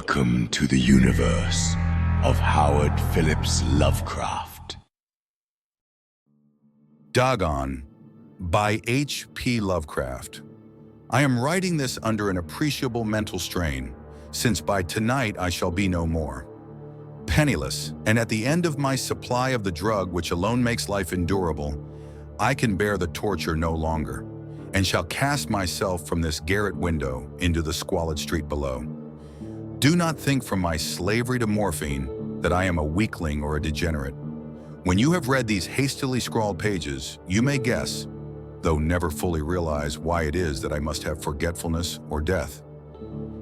Welcome to the universe of Howard Phillips Lovecraft. Dagon by H.P. Lovecraft. I am writing this under an appreciable mental strain, since by tonight I shall be no more. Penniless, and at the end of my supply of the drug which alone makes life endurable, I can bear the torture no longer, and shall cast myself from this garret window into the squalid street below. Do not think from my slavery to morphine that I am a weakling or a degenerate. When you have read these hastily scrawled pages, you may guess, though never fully realize, why it is that I must have forgetfulness or death.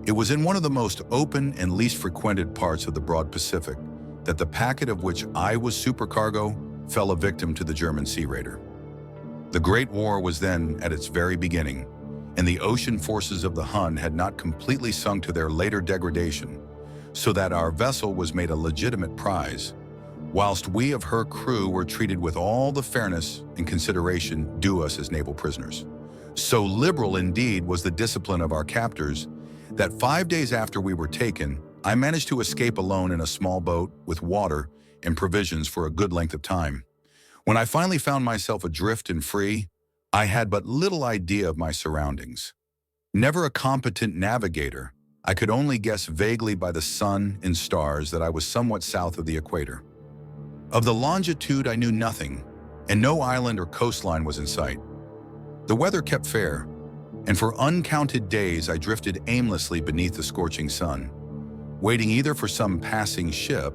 It was in one of the most open and least frequented parts of the broad Pacific that the packet of which I was supercargo fell a victim to the German sea raider. The Great War was then at its very beginning, and the ocean forces of the Hun had not completely sunk to their later degradation, so that our vessel was made a legitimate prize, whilst we of her crew were treated with all the fairness and consideration due us as naval prisoners. So liberal indeed was the discipline of our captors that 5 days after we were taken, I managed to escape alone in a small boat with water and provisions for a good length of time. When I finally found myself adrift and free, I had but little idea of my surroundings. Never a competent navigator, I could only guess vaguely by the sun and stars that I was somewhat south of the equator. Of the longitude I knew nothing, and no island or coastline was in sight. The weather kept fair, and for uncounted days I drifted aimlessly beneath the scorching sun, waiting either for some passing ship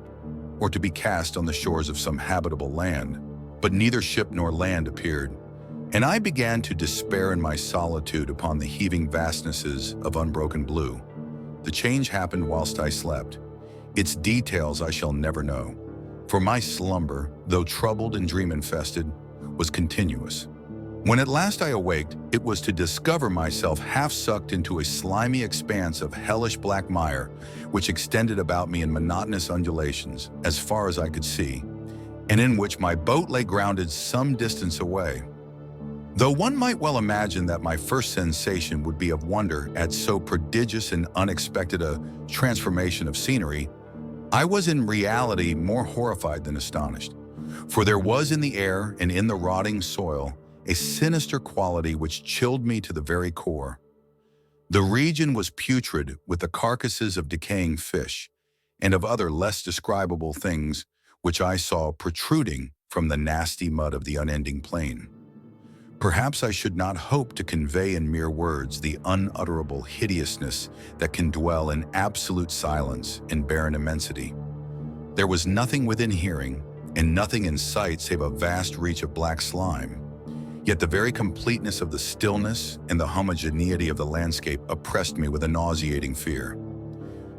or to be cast on the shores of some habitable land. But neither ship nor land appeared, and I began to despair in my solitude upon the heaving vastnesses of unbroken blue. The change happened whilst I slept. Its details I shall never know, for my slumber, though troubled and dream-infested, was continuous. When at last I awaked, it was to discover myself half-sucked into a slimy expanse of hellish black mire, which extended about me in monotonous undulations, as far as I could see, and in which my boat lay grounded some distance away. Though one might well imagine that my first sensation would be of wonder at so prodigious and unexpected a transformation of scenery, I was in reality more horrified than astonished, for there was in the air and in the rotting soil a sinister quality which chilled me to the very core. The region was putrid with the carcasses of decaying fish and of other less describable things which I saw protruding from the nasty mud of the unending plain. Perhaps I should not hope to convey in mere words the unutterable hideousness that can dwell in absolute silence and barren immensity. There was nothing within hearing and nothing in sight save a vast reach of black slime. Yet the very completeness of the stillness and the homogeneity of the landscape oppressed me with a nauseating fear.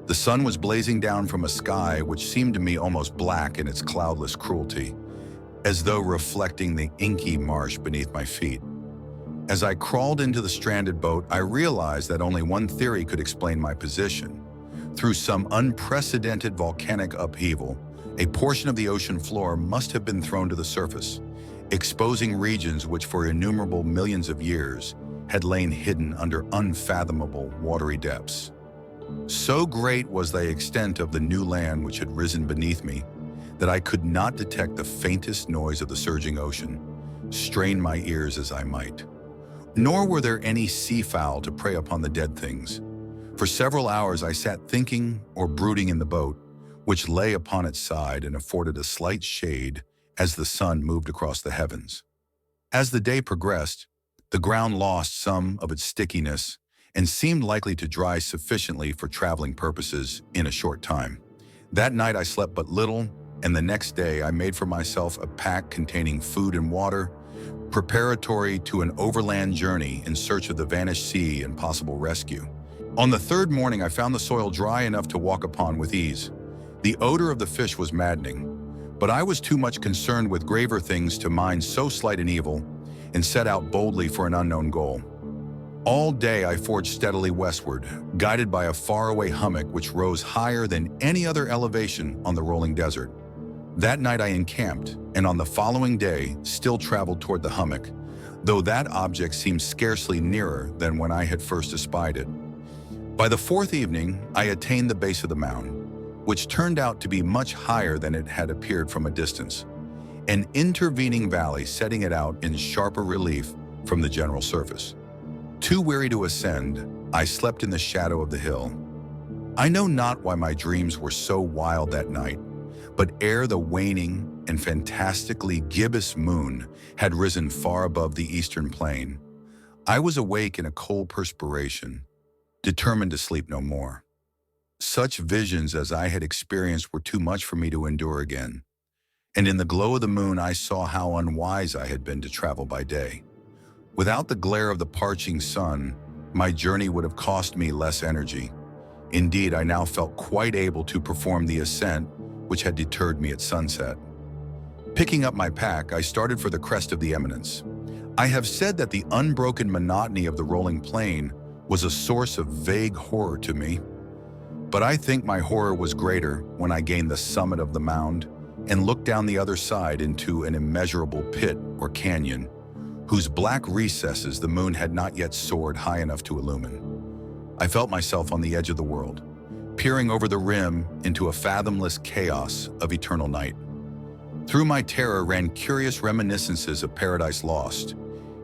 The sun was blazing down from a sky which seemed to me almost black in its cloudless cruelty, as though reflecting the inky marsh beneath my feet. As I crawled into the stranded boat, I realized that only one theory could explain my position. Through some unprecedented volcanic upheaval, a portion of the ocean floor must have been thrown to the surface, exposing regions which for innumerable millions of years had lain hidden under unfathomable watery depths. So great was the extent of the new land which had risen beneath me that I could not detect the faintest noise of the surging ocean, strain my ears as I might. Nor were there any seafowl to prey upon the dead things. For several hours I sat thinking or brooding in the boat, which lay upon its side and afforded a slight shade as the sun moved across the heavens. As the day progressed, the ground lost some of its stickiness and seemed likely to dry sufficiently for traveling purposes in a short time. That night I slept but little, and the next day I made for myself a pack containing food and water, preparatory to an overland journey in search of the vanished sea and possible rescue. On the third morning I found the soil dry enough to walk upon with ease. The odor of the fish was maddening, but I was too much concerned with graver things to mind so slight an evil, and set out boldly for an unknown goal. All day I forged steadily westward, guided by a faraway hummock which rose higher than any other elevation on the rolling desert. That night I encamped, and on the following day still traveled toward the hummock, though that object seemed scarcely nearer than when I had first espied it. By the fourth evening, I attained the base of the mound, which turned out to be much higher than it had appeared from a distance, an intervening valley setting it out in sharper relief from the general surface. Too weary to ascend, I slept in the shadow of the hill. I know not why my dreams were so wild that night, but ere the waning and fantastically gibbous moon had risen far above the eastern plain, I was awake in a cold perspiration, determined to sleep no more. Such visions as I had experienced were too much for me to endure again, and in the glow of the moon I saw how unwise I had been to travel by day. Without the glare of the parching sun, my journey would have cost me less energy. Indeed, I now felt quite able to perform the ascent which had deterred me at sunset. Picking up my pack, I started for the crest of the eminence. I have said that the unbroken monotony of the rolling plain was a source of vague horror to me, but I think my horror was greater when I gained the summit of the mound and looked down the other side into an immeasurable pit or canyon, whose black recesses the moon had not yet soared high enough to illumine. I felt myself on the edge of the world, peering over the rim into a fathomless chaos of eternal night. Through my terror ran curious reminiscences of Paradise Lost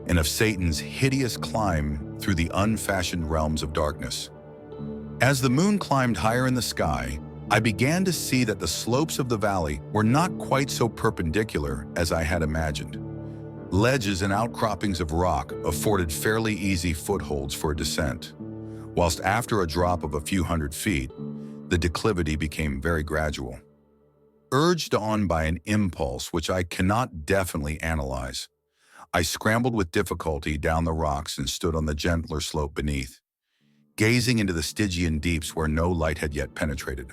and of Satan's hideous climb through the unfashioned realms of darkness. As the moon climbed higher in the sky, I began to see that the slopes of the valley were not quite so perpendicular as I had imagined. Ledges and outcroppings of rock afforded fairly easy footholds for a descent, whilst after a drop of a few hundred feet, the declivity became very gradual. Urged on by an impulse which I cannot definitely analyze, I scrambled with difficulty down the rocks and stood on the gentler slope beneath, gazing into the Stygian deeps where no light had yet penetrated.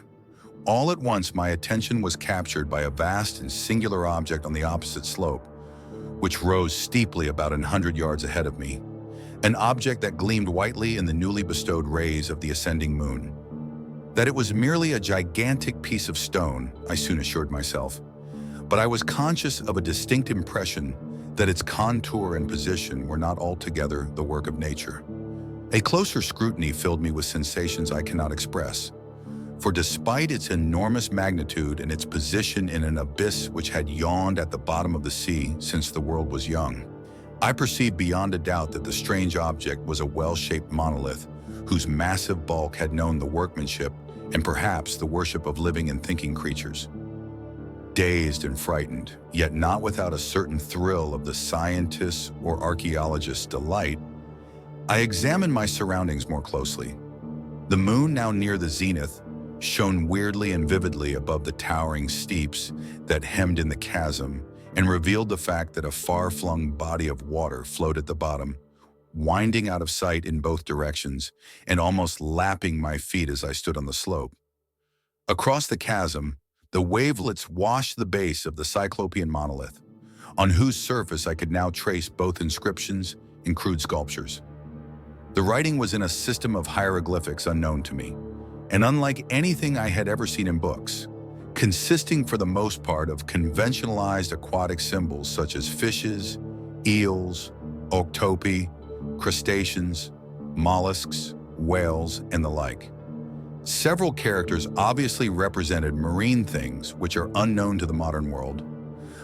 All at once my attention was captured by a vast and singular object on the opposite slope, which rose steeply about 100 yards ahead of me, an object that gleamed whitely in the newly bestowed rays of the ascending moon. That it was merely a gigantic piece of stone, I soon assured myself, but I was conscious of a distinct impression that its contour and position were not altogether the work of nature. A closer scrutiny filled me with sensations I cannot express, for despite its enormous magnitude and its position in an abyss which had yawned at the bottom of the sea since the world was young, I perceived beyond a doubt that the strange object was a well-shaped monolith whose massive bulk had known the workmanship and perhaps the worship of living and thinking creatures. Dazed and frightened, yet not without a certain thrill of the scientist's or archaeologist's delight, I examined my surroundings more closely. The moon, now near the zenith, shone weirdly and vividly above the towering steeps that hemmed in the chasm and revealed the fact that a far-flung body of water flowed at the bottom, winding out of sight in both directions and almost lapping my feet as I stood on the slope. Across the chasm, the wavelets washed the base of the cyclopean monolith, on whose surface I could now trace both inscriptions and crude sculptures. The writing was in a system of hieroglyphics unknown to me, and unlike anything I had ever seen in books, consisting for the most part of conventionalized aquatic symbols such as fishes, eels, octopi, crustaceans, mollusks, whales, and the like. Several characters obviously represented marine things which are unknown to the modern world,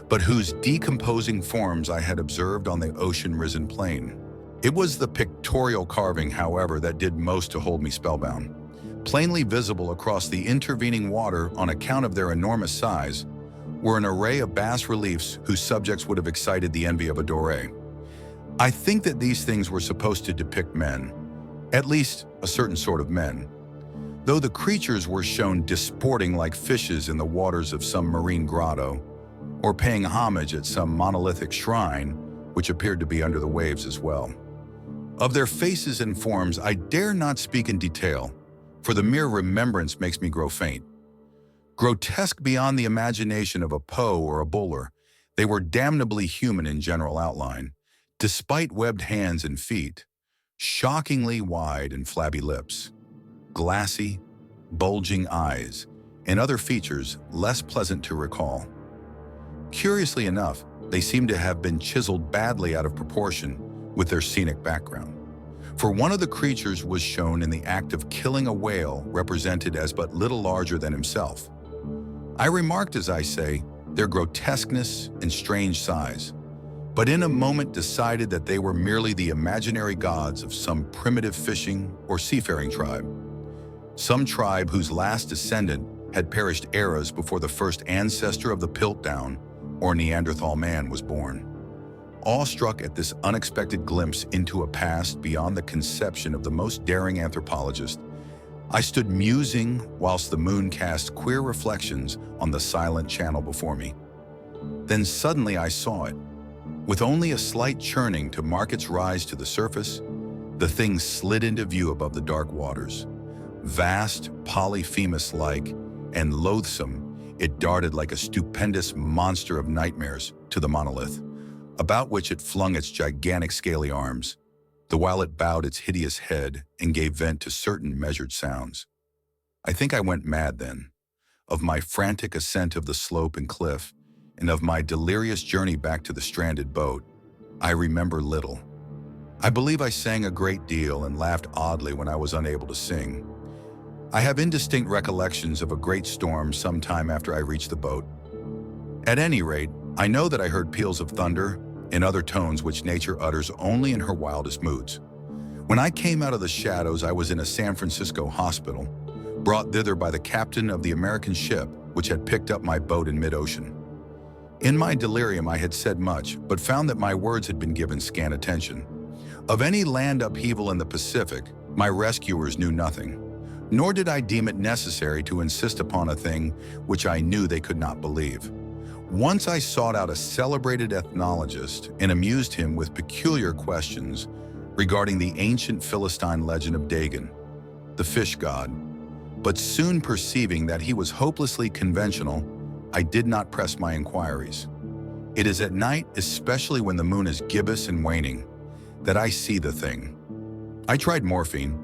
but whose decomposing forms I had observed on the ocean-risen plain. It was the pictorial carving, however, that did most to hold me spellbound. Plainly visible across the intervening water on account of their enormous size were an array of bas-reliefs whose subjects would have excited the envy of a Doré. I think that these things were supposed to depict men, at least a certain sort of men, though the creatures were shown disporting like fishes in the waters of some marine grotto, or paying homage at some monolithic shrine which appeared to be under the waves as well. Of their faces and forms I dare not speak in detail, for the mere remembrance makes me grow faint. Grotesque beyond the imagination of a Poe or a Buller, they were damnably human in general outline, despite webbed hands and feet, shockingly wide and flabby lips, glassy, bulging eyes, and other features less pleasant to recall. Curiously enough, they seem to have been chiseled badly out of proportion with their scenic background. For one of the creatures was shown in the act of killing a whale represented as but little larger than himself. I remarked, as I say, their grotesqueness and strange size, but in a moment decided that they were merely the imaginary gods of some primitive fishing or seafaring tribe. Some tribe whose last descendant had perished eras before the first ancestor of the Piltdown or Neanderthal man was born. Awestruck at this unexpected glimpse into a past beyond the conception of the most daring anthropologist, I stood musing whilst the moon cast queer reflections on the silent channel before me. Then suddenly I saw it. With only a slight churning to mark its rise to the surface, the thing slid into view above the dark waters. Vast, Polyphemus-like, and loathsome, it darted like a stupendous monster of nightmares to the monolith, about which it flung its gigantic scaly arms, the while it bowed its hideous head and gave vent to certain measured sounds. I think I went mad then. Of my frantic ascent of the slope and cliff, and of my delirious journey back to the stranded boat, I remember little. I believe I sang a great deal and laughed oddly when I was unable to sing. I have indistinct recollections of a great storm some time after I reached the boat. At any rate, I know that I heard peals of thunder and other tones which nature utters only in her wildest moods. When I came out of the shadows, I was in a San Francisco hospital, brought thither by the captain of the American ship which had picked up my boat in mid-ocean. In my delirium I had said much, but found that my words had been given scant attention. Of any land upheaval in the Pacific, my rescuers knew nothing, nor did I deem it necessary to insist upon a thing which I knew they could not believe. Once I sought out a celebrated ethnologist and amused him with peculiar questions regarding the ancient Philistine legend of Dagon, the fish god, but soon perceiving that he was hopelessly conventional, I did not press my inquiries. It is at night, especially when the moon is gibbous and waning, that I see the thing. I tried morphine,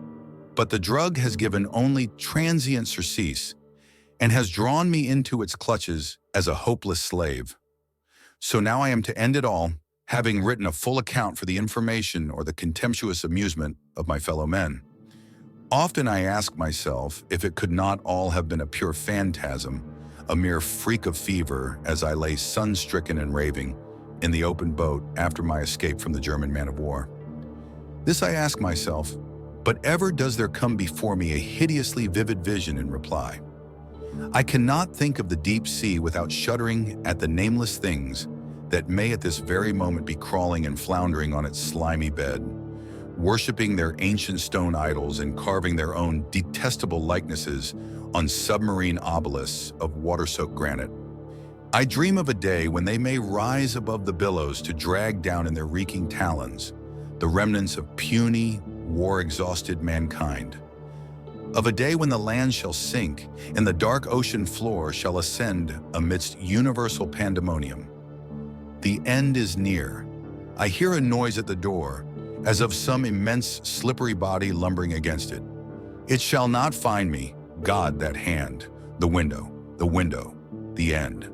but the drug has given only transient surcease and has drawn me into its clutches as a hopeless slave. So now I am to end it all, having written a full account for the information or the contemptuous amusement of my fellow men. Often I ask myself if it could not all have been a pure phantasm, a mere freak of fever as I lay sun-stricken and raving in the open boat after my escape from the German man-of-war. This I ask myself, but ever does there come before me a hideously vivid vision in reply. I cannot think of the deep sea without shuddering at the nameless things that may at this very moment be crawling and floundering on its slimy bed, worshipping their ancient stone idols and carving their own detestable likenesses on submarine obelisks of water-soaked granite. I dream of a day when they may rise above the billows to drag down in their reeking talons the remnants of puny, war-exhausted mankind. Of a day when the land shall sink and the dark ocean floor shall ascend amidst universal pandemonium. The end is near. I hear a noise at the door, as of some immense slippery body lumbering against it. It shall not find me, God, that hand, the window, the end.